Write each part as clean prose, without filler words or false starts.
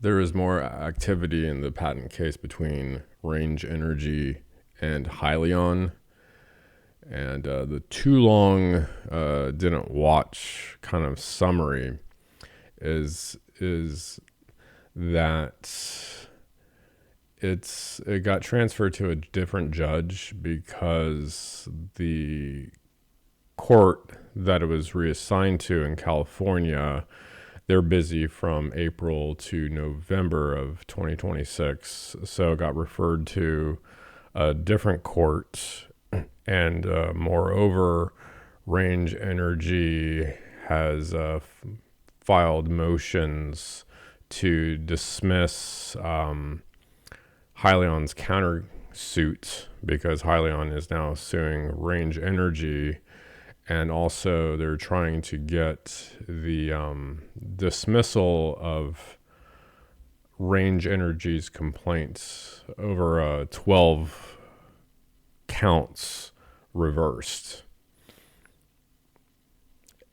There is more activity in the patent case between Range Energy and HYLN. And the too long didn't watch kind of summary is that it got transferred to a different judge because the court that it was reassigned to in California, they're busy from April to November of 2026. So it got referred to a different court. And moreover, Range Energy has filed motions to dismiss HYLN's countersuit because HYLN is now suing Range Energy. And also, they're trying to get the dismissal of Range Energy's complaints over 12 counts reversed.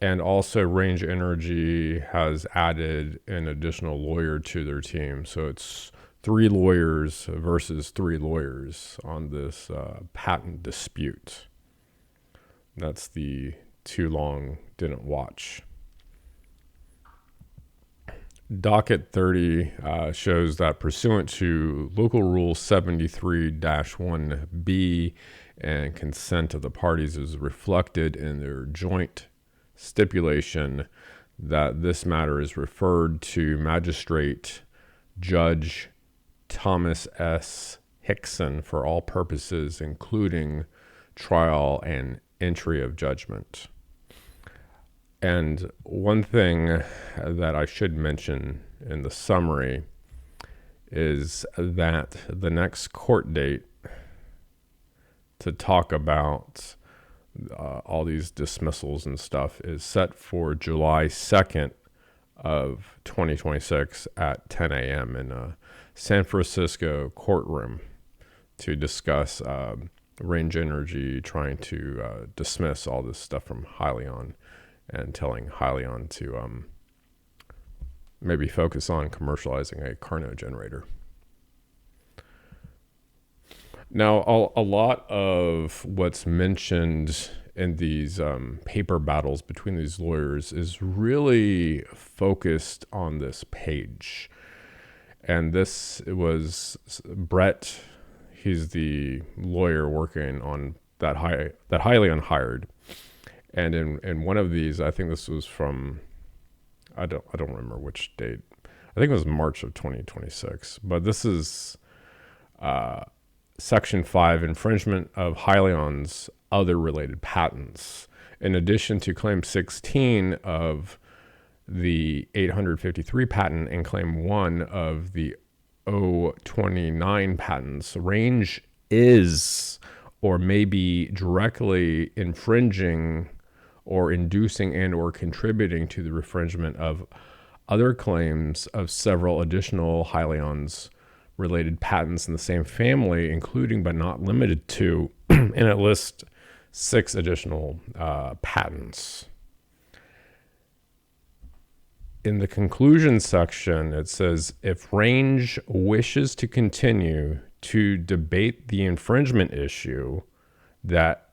And also, Range Energy has added an additional lawyer to their team. So it's 3 lawyers versus 3 lawyers on this patent dispute. That's the too long didn't watch. Docket 30 shows that pursuant to Local Rule 73-1B and consent of the parties is reflected in their joint stipulation that this matter is referred to Magistrate Judge Thomas S. Hickson for all purposes, including trial and entry of judgment. And one thing that I should mention in the summary is that the next court date to talk about all these dismissals and stuff is set for July 2nd of 2026 at 10 a.m. in a San Francisco courtroom to discuss Range Energy trying to dismiss all this stuff from HYLN and telling HYLN to maybe focus on commercializing a Carnot generator. Now, a lot of what's mentioned in these paper battles between these lawyers is really focused on this page. And this was Brett. He's the lawyer working on that HYLN hired. And in one of these, I think this was from, I don't remember which date. I think it was March of 2026. But this is Section 5, infringement of HYLN's other related patents. In addition to Claim 16 of the 853 patent and Claim 1 of the 029 patents, Range is or may be directly infringing or inducing and or contributing to the infringement of other claims of several additional HYLN's related patents in the same family, including but not limited to, and it lists 6 additional patents. In the conclusion section, it says, if Range wishes to continue to debate the infringement issue, that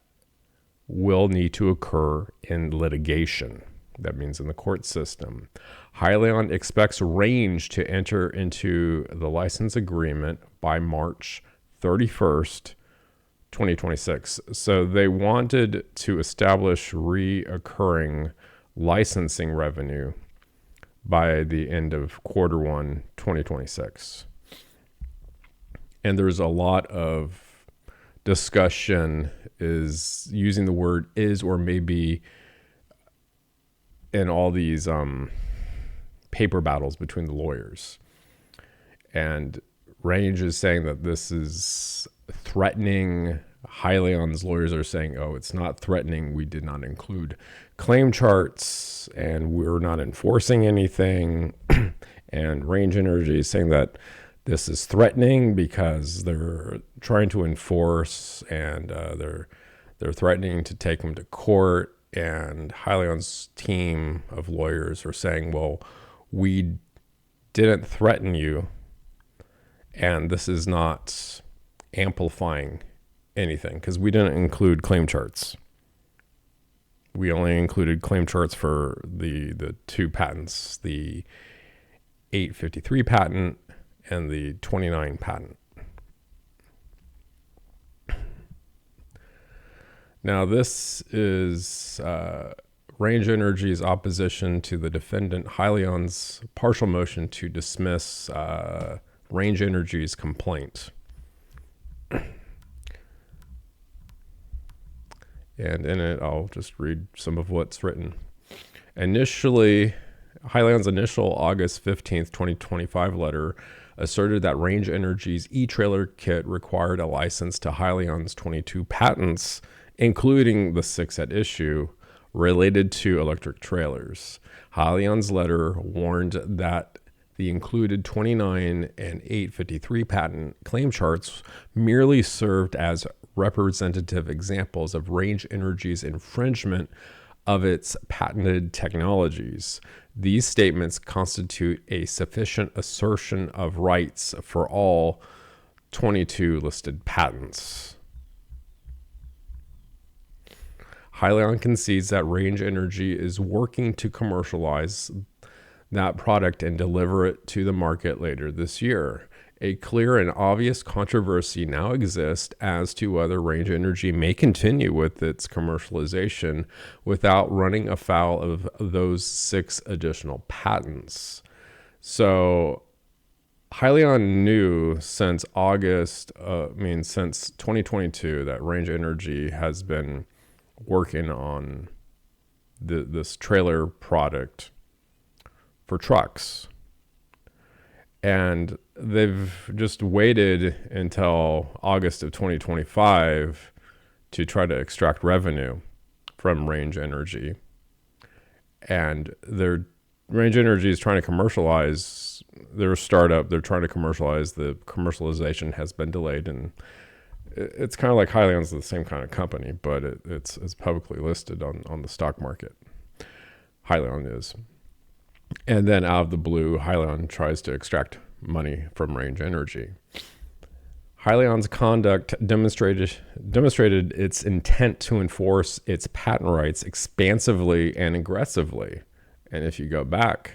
will need to occur in litigation. That means in the court system. HYLN expects Range to enter into the license agreement by March 31st, 2026. So they wanted to establish reoccurring licensing revenue by the end of quarter 1, 2026. And there's a lot of discussion is using the word is or maybe in all these paper battles between the lawyers. And Range is saying that this is threatening. HYLN's lawyers are saying, oh, it's not threatening. We did not include claim charts and we're not enforcing anything. And Range Energy is saying that this is threatening because they're trying to enforce and they're threatening to take them to court. And HYLN's team of lawyers are saying, well, we didn't threaten you, and this is not amplifying anything, because we didn't include claim charts. We only included claim charts for the two patents, the 853 patent and the 29 patent. Now, this is Range Energy's opposition to the defendant HYLN's partial motion to dismiss Range Energy's complaint. And in it, I'll just read some of what's written. Initially, HYLN's initial August 15th, 2025 letter asserted that Range Energy's e-trailer kit required a license to HYLN's 22 patents, including the 6 at issue, related to electric trailers. HYLN's letter warned that the included 29 and 853 patent claim charts merely served as representative examples of Range Energy's infringement of its patented technologies. These statements constitute a sufficient assertion of rights for all 22 listed patents. HYLN concedes that Range Energy is working to commercialize that product and deliver it to the market later this year. A clear and obvious controversy now exists as to whether Range Energy may continue with its commercialization without running afoul of those 6 additional patents. So HYLN knew since since 2022 that Range Energy has been working on this trailer product for trucks. And they've just waited until August of 2025 to try to extract revenue from Range Energy. And Range Energy is trying to commercialize their startup. They're trying to commercialize. The commercialization has been delayed, and it's kind of like HYLN's the same kind of company, but it's publicly listed on the stock market. HYLN is. And then out of the blue, HYLN tries to extract money from Range Energy. HYLN's conduct demonstrated its intent to enforce its patent rights expansively and aggressively. And if you go back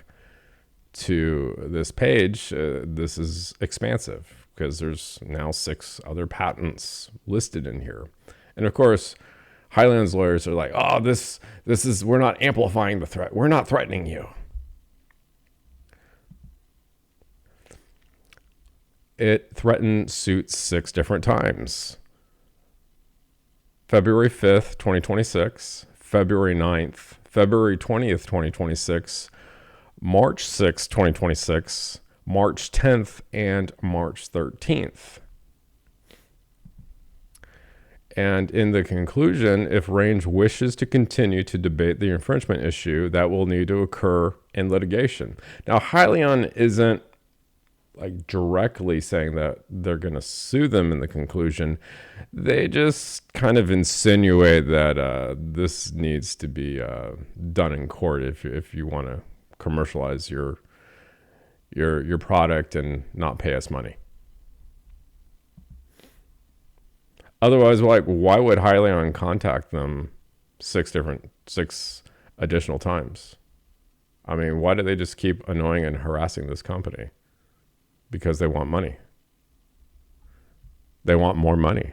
to this page, this is expansive because there's now 6 other patents listed in here. And of course, HYLN's lawyers are like, oh, this is, we're not amplifying the threat. We're not threatening you. It threatened suits 6 different times. February 5th, 2026, February 9th, February 20th, 2026, March 6th, 2026, March 10th, and March 13th. And in the conclusion, if Range wishes to continue to debate the infringement issue, that will need to occur in litigation. Now, HYLN isn't like directly saying that they're going to sue them in the conclusion. They just kind of insinuate that this needs to be done in court if you want to commercialize your product and not pay us money. Otherwise, like, why would HYLN contact them 6 additional times? I mean, why do they just keep annoying and harassing this company? Because they want money. They want more money.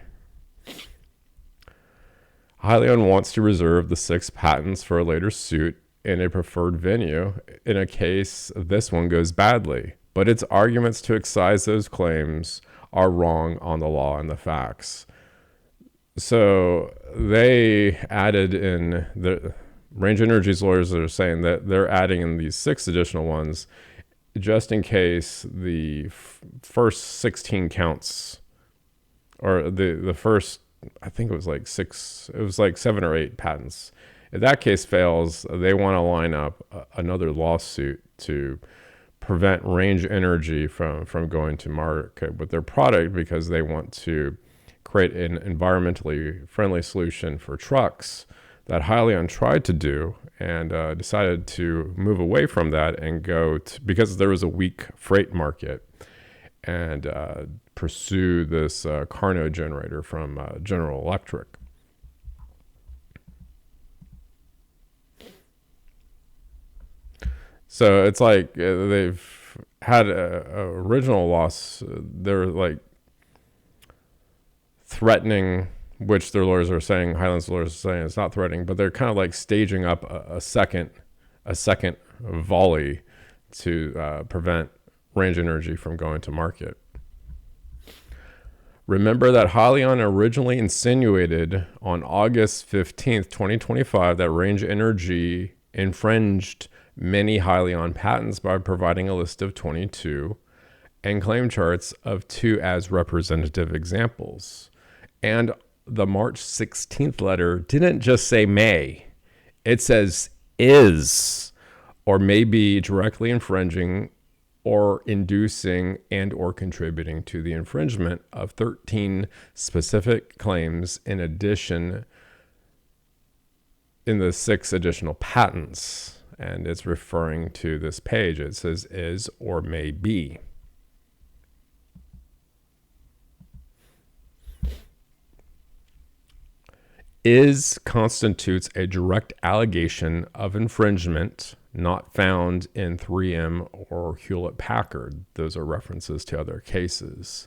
HYLN wants to reserve the 6 patents for a later suit in a preferred venue in a case this one goes badly. But its arguments to excise those claims are wrong on the law and the facts. So they added in, the Range Energy's lawyers are saying that they're adding in these 6 additional ones just in case the first 16 counts, or the first, I think it was like 7 or 8 patents. If that case fails, they want to line up another lawsuit to prevent Range Energy from going to market with their product, because they want to create an environmentally friendly solution for trucks. So they want to that HYLN tried to do, and decided to move away from that and go to, because there was a weak freight market, and pursue this Carnot generator from General Electric. So it's like they've had a original loss. They're like threatening, which their lawyers are saying, HYLN's lawyers are saying it's not threatening, but they're kind of like staging up a second volley to prevent Range Energy from going to market. Remember that HYLN originally insinuated on August 15th, 2025, that Range Energy infringed many HYLN patents by providing a list of 22 and claim charts of 2 as representative examples. And the March 16th letter didn't just say may, it says is or may be directly infringing or inducing and or contributing to the infringement of 13 specific claims in addition in the 6 additional patents. And it's referring to this page. It says is or may be. Is constitutes a direct allegation of infringement not found in 3M or Hewlett-Packard. Those are references to other cases.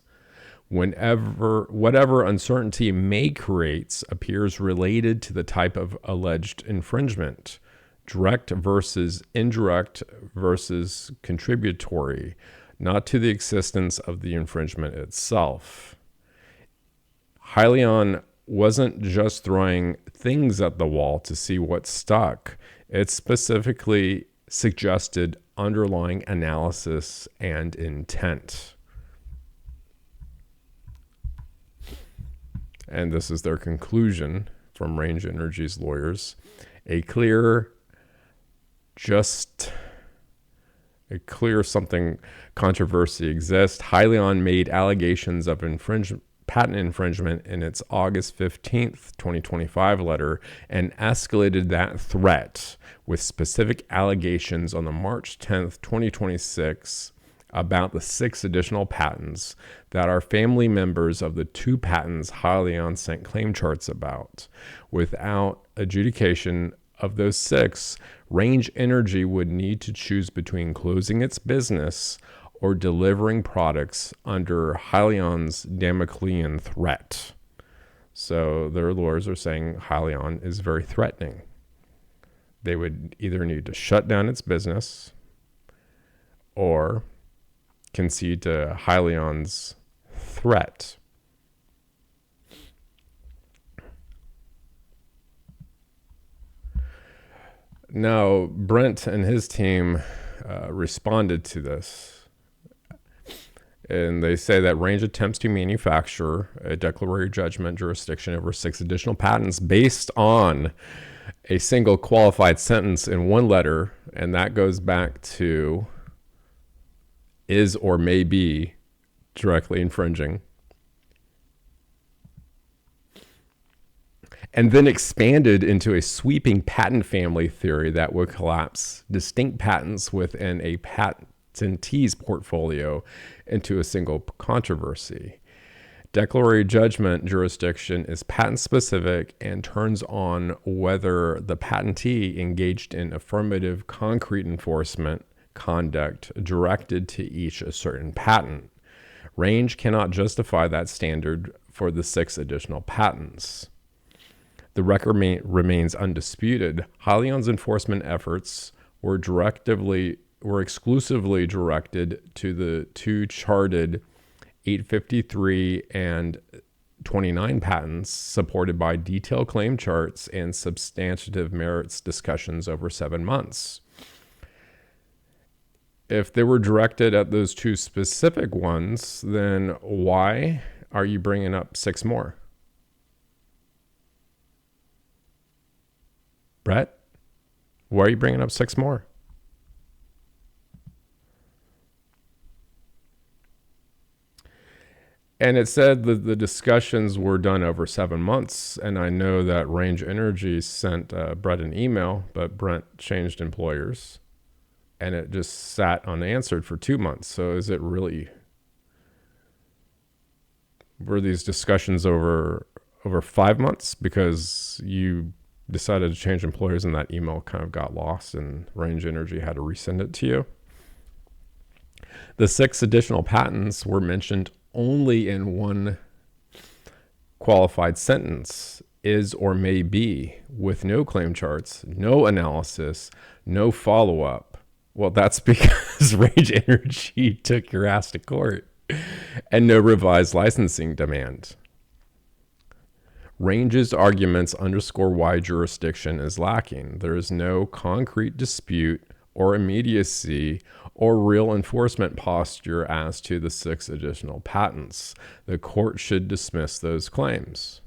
Whatever uncertainty may create appears related to the type of alleged infringement. Direct versus indirect versus contributory, not to the existence of the infringement itself. HYLN wasn't just throwing things at the wall to see what stuck. It specifically suggested underlying analysis and intent. And this is their conclusion from Range Energy's lawyers. A clear something controversy exists. HYLN made allegations of patent infringement in its August 15th, 2025 letter and escalated that threat with specific allegations on the March 10th, 2026 about the 6 additional patents that are family members of the 2 patents HYLN sent claim charts about. Without adjudication of those 6, Range Energy would need to choose between closing its business or delivering products under HYLN's Damoclean threat. So their lawyers are saying HYLN is very threatening. They would either need to shut down its business or concede to HYLN's threat. Now, Brent and his team responded to this, and they say that Range attempts to manufacture a declaratory judgment jurisdiction over 6 additional patents based on a single qualified sentence in one letter, and that goes back to is or may be directly infringing. And then expanded into a sweeping patent family theory that would collapse distinct patents within a patentee's portfolio into a single controversy. Declaratory judgment jurisdiction is patent specific and turns on whether the patentee engaged in affirmative concrete enforcement conduct directed to each a certain patent. Range cannot justify that standard for the 6 additional patents. The record remains undisputed. HYLN's enforcement efforts were exclusively directed to the 2 charted 853 and 29 patents, supported by detailed claim charts and substantive merits discussions over 7 months. If they were directed at those 2 specific ones, then why are you bringing up 6 more? Brett, why are you bringing up 6 more? And it said that the discussions were done over 7 months. And I know that Range Energy sent Brett an email, but Brent changed employers and it just sat unanswered for 2 months. So is it really, were these discussions over 5 months because you decided to change employers and that email kind of got lost and Range Energy had to resend it to you? The 6 additional patents were mentioned only in one qualified sentence, is or may be, with no claim charts, no analysis, no follow-up. Well, that's because Range Energy took your ass to court, and no revised licensing demand. Range's arguments underscore why jurisdiction is lacking. There is no concrete dispute or immediacy or real enforcement posture as to the 6 additional patents. The court should dismiss those claims.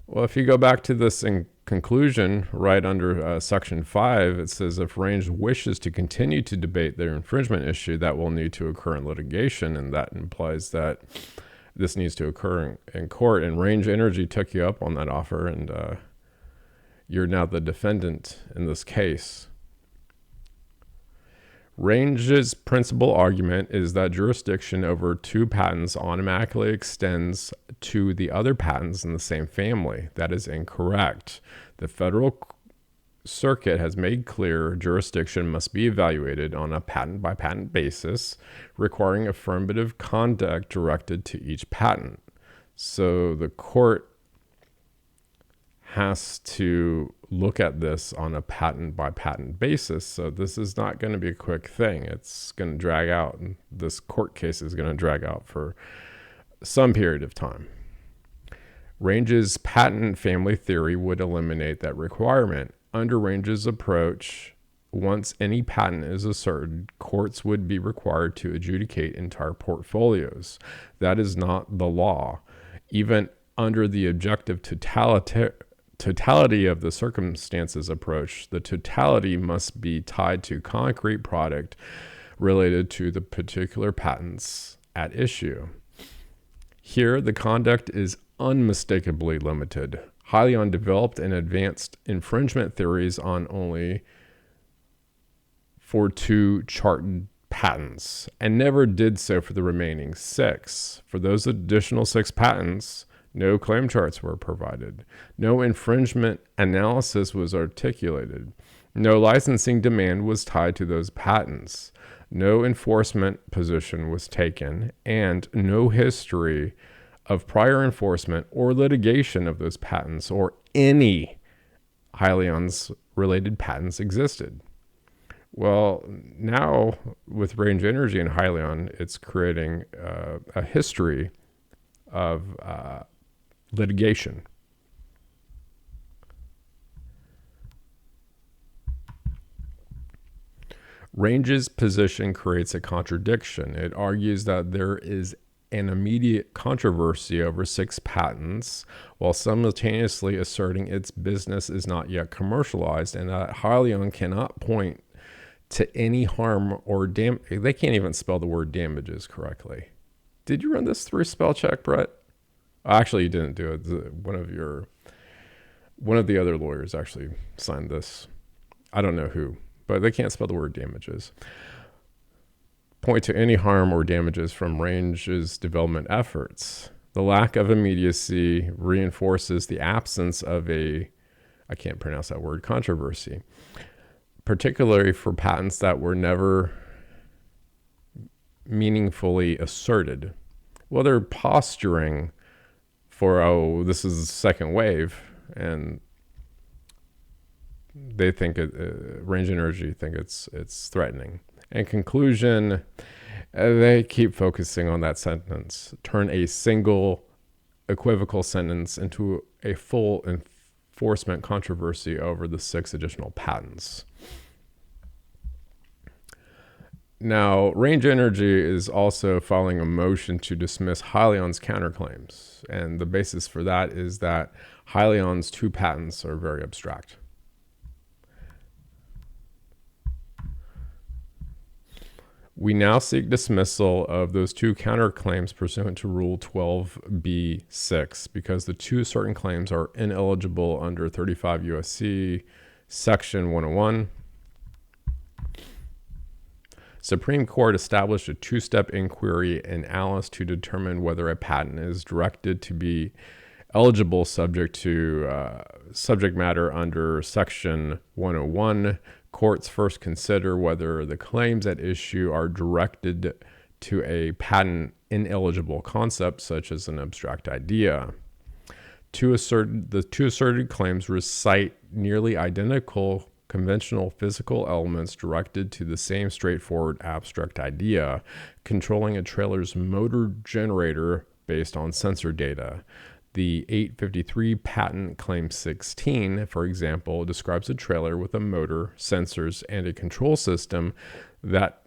Well, if you go back to this in conclusion, right under Section 5, it says if Range wishes to continue to debate their infringement issue, that will need to occur in litigation, and that implies that this needs to occur in court. And Range Energy took you up on that offer, and you're now the defendant in this case. Range's principal argument is that jurisdiction over 2 patents automatically extends to the other patents in the same family. That is incorrect. The Federal Circuit has made clear jurisdiction must be evaluated on a patent-by-patent basis, requiring affirmative conduct directed to each patent. So the court has to look at this on a patent-by-patent basis. So this is not going to be a quick thing. It's going to drag out. This court case is going to drag out for some period of time. Range's patent family theory would eliminate that requirement. Under Range's approach, once any patent is asserted, courts would be required to adjudicate entire portfolios. That is not the law. Even under the objective totality of the circumstances approach, the totality must be tied to concrete product related to the particular patents at issue. Here, the conduct is unmistakably limited. HYLN developed and advanced infringement theories on only for 2 charted patents and never did so for the remaining 6. For those additional 6 patents, no claim charts were provided. No infringement analysis was articulated. No licensing demand was tied to those patents. No enforcement position was taken, and no history of prior enforcement or litigation of those patents or any HYLN's related patents existed. Well, now with Range Energy and HYLN, it's creating a history of litigation. Range's position creates a contradiction. It argues that there is an immediate controversy over 6 patents, while simultaneously asserting its business is not yet commercialized and that HYLN cannot point to any harm or damage. They can't even spell the word damages correctly. Did you run this through spell check, Brett? Actually, you didn't do it. One of the other lawyers actually signed this. I don't know who, but they can't spell the word damages. Point to any harm or damages from Range's development efforts. The lack of immediacy reinforces the absence of I can't pronounce that word, controversy, particularly for patents that were never meaningfully asserted. Well, they're posturing for, this is the second wave, and they think Range Energy think it's threatening. In conclusion, they keep focusing on that sentence. Turn a single equivocal sentence into a full enforcement controversy over the 6 additional patents. Now, Range Energy is also filing a motion to dismiss HYLN's counterclaims. And the basis for that is that HYLN's 2 patents are very abstract. We now seek dismissal of those two counterclaims pursuant to Rule 12b-6 because the two certain claims are ineligible under 35 U.S.C. Section 101. Supreme Court established a two-step inquiry in Alice to determine whether a patent is directed to be eligible subject to subject matter under Section 101. Courts first consider whether the claims at issue are directed to a patent ineligible concept, such as an abstract idea. The two asserted claims recite nearly identical conventional physical elements directed to the same straightforward abstract idea, controlling a trailer's motor generator based on sensor data. The 853 patent claim 16, for example, describes a trailer with a motor, sensors, and a control system that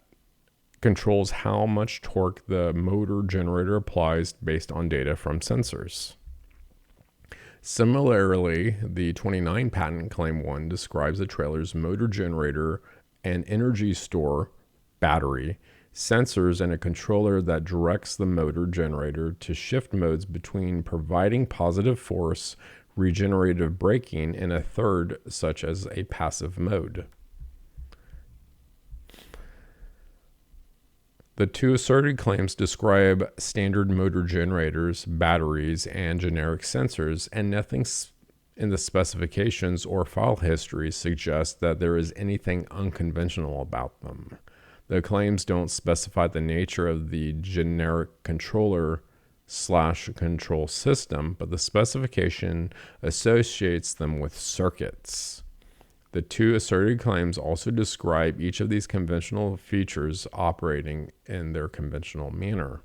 controls how much torque the motor generator applies based on data from sensors. Similarly, the 29 patent claim 1 describes a trailer's motor generator and energy store, battery, sensors, and a controller that directs the motor generator to shift modes between providing positive force, regenerative braking, and a third, such as a passive mode. The two asserted claims describe standard motor generators, batteries, and generic sensors, and nothing in the specifications or file history suggests that there is anything unconventional about them. The claims don't specify the nature of the generic controller/control system, but the specification associates them with circuits. The two asserted claims also describe each of these conventional features operating in their conventional manner.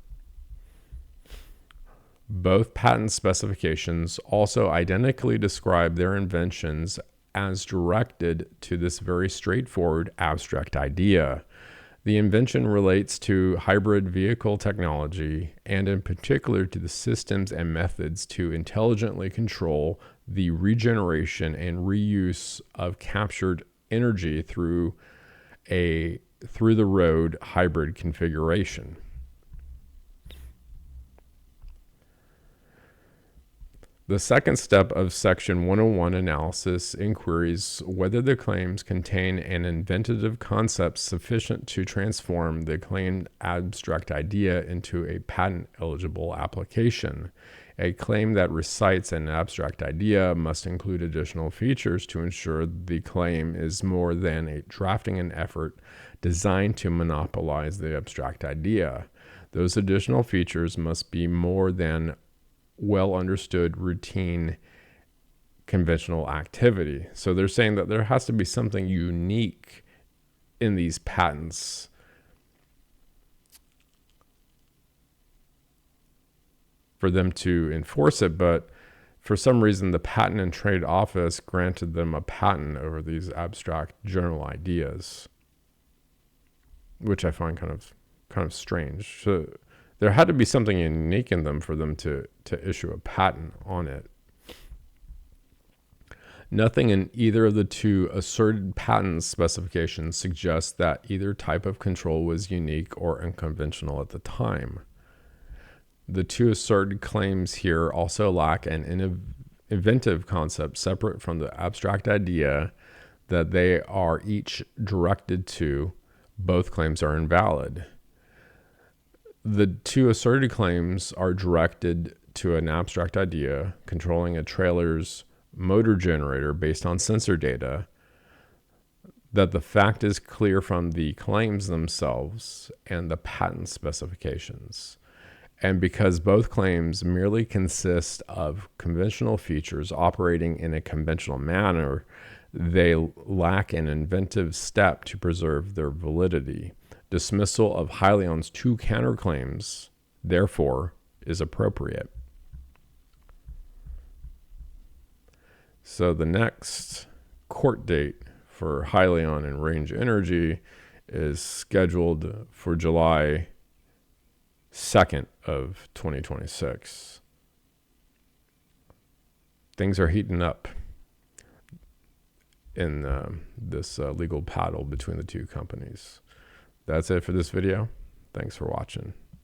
Both patent specifications also identically describe their inventions as directed to this very straightforward abstract idea. The invention relates to hybrid vehicle technology, and in particular to the systems and methods to intelligently control the regeneration and reuse of captured energy through the road hybrid configuration. The second step of Section 101 analysis inquiries whether the claims contain an inventive concept sufficient to transform the claimed abstract idea into a patent-eligible application. A claim that recites an abstract idea must include additional features to ensure the claim is more than a drafting an effort designed to monopolize the abstract idea. Those additional features must be more than well understood routine conventional activity. So they're saying that there has to be something unique in these patents for them to enforce it, but for some reason the Patent and Trade Office granted them a patent over these abstract general ideas, which I find kind of strange. So there had to be something unique in them for them to issue a patent on it. Nothing in either of the two asserted patent specifications suggests that either type of control was unique or unconventional at the time. The two asserted claims here also lack an inventive concept separate from the abstract idea that they are each directed to. Both claims are invalid. The two asserted claims are directed to an abstract idea controlling a trailer's motor generator based on sensor data. That the fact is clear from the claims themselves and the patent specifications. And because both claims merely consist of conventional features operating in a conventional manner, they lack an inventive step to preserve their validity. Dismissal of HYLN's two counterclaims, therefore, is appropriate. So the next court date for HYLN and Range Energy is scheduled for July 2nd of 2026. Things are heating up in this legal battle between the two companies. That's it for this video. Thanks for watching.